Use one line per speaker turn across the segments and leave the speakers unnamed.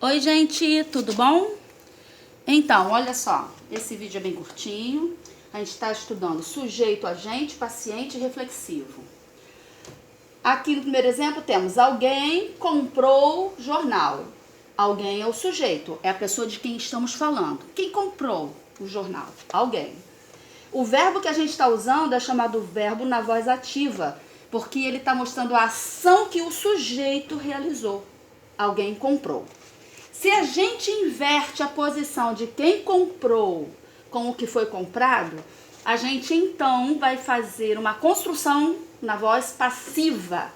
Oi, gente, tudo bom? Então, olha só, esse vídeo é bem curtinho. A gente está estudando sujeito, agente, paciente e reflexivo. Aqui no primeiro exemplo temos alguém comprou jornal. Alguém é o sujeito, é a pessoa de quem estamos falando. Quem comprou o jornal? Alguém. O verbo que a gente está usando é chamado verbo na voz ativa, porque ele está mostrando a ação que o sujeito realizou. Alguém comprou. Se a gente inverte a posição de quem comprou com o que foi comprado, a gente então vai fazer uma construção na voz passiva.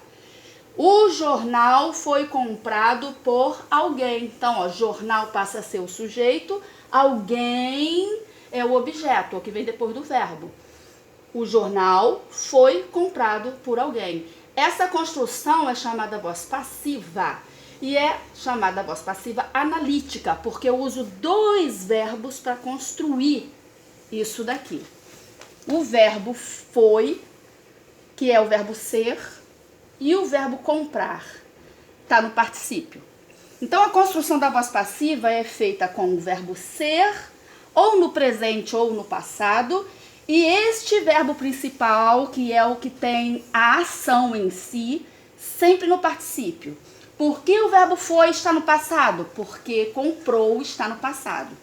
O jornal foi comprado por alguém. Então, ó, jornal passa a ser o sujeito, alguém é o objeto, o que vem depois do verbo. O jornal foi comprado por alguém. Essa construção é chamada voz passiva. E é chamada voz passiva analítica, porque eu uso dois verbos para construir isso daqui. O verbo foi, que é o verbo ser, e o verbo comprar, está no particípio. Então, a construção da voz passiva é feita com o verbo ser, ou no presente ou no passado, e este verbo principal, que é o que tem a ação em si, sempre no particípio. Por que o verbo foi está no passado? Porque comprou está no passado.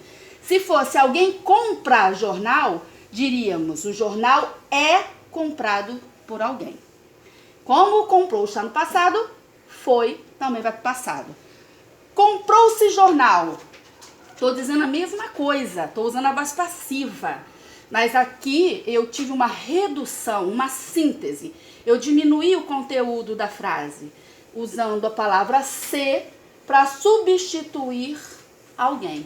Se fosse alguém comprar jornal, diríamos o jornal é comprado por alguém. Como comprou está no passado, foi também vai para o passado. Comprou-se jornal. Estou dizendo a mesma coisa, estou usando a voz passiva. Mas aqui eu tive uma redução, uma síntese. Eu diminuí o conteúdo da frase, usando a palavra ser para substituir alguém.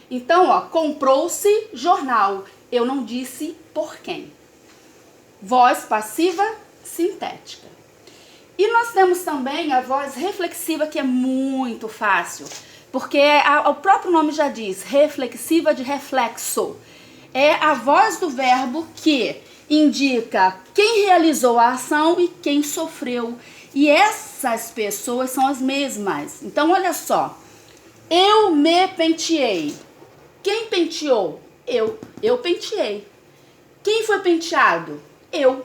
Então, ó, comprou-se jornal. Eu não disse por quem. Voz passiva sintética. E nós temos também a voz reflexiva, que é muito fácil, porque o próprio nome já diz, reflexiva de reflexo. É a voz do verbo que indica quem realizou a ação e quem sofreu. E essas pessoas são as mesmas. Então, olha só. Eu me penteei. Quem penteou? Eu penteei. Quem foi penteado? Eu.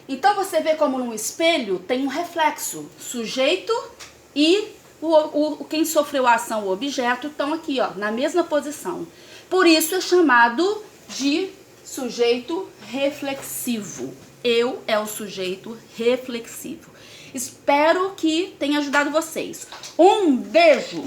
Então, você vê como num espelho tem um reflexo. Sujeito e quem sofreu a ação, o objeto, estão aqui, ó, na mesma posição. Por isso é chamado de sujeito reflexivo. Eu é o sujeito reflexivo. Espero que tenha ajudado vocês. Um beijo!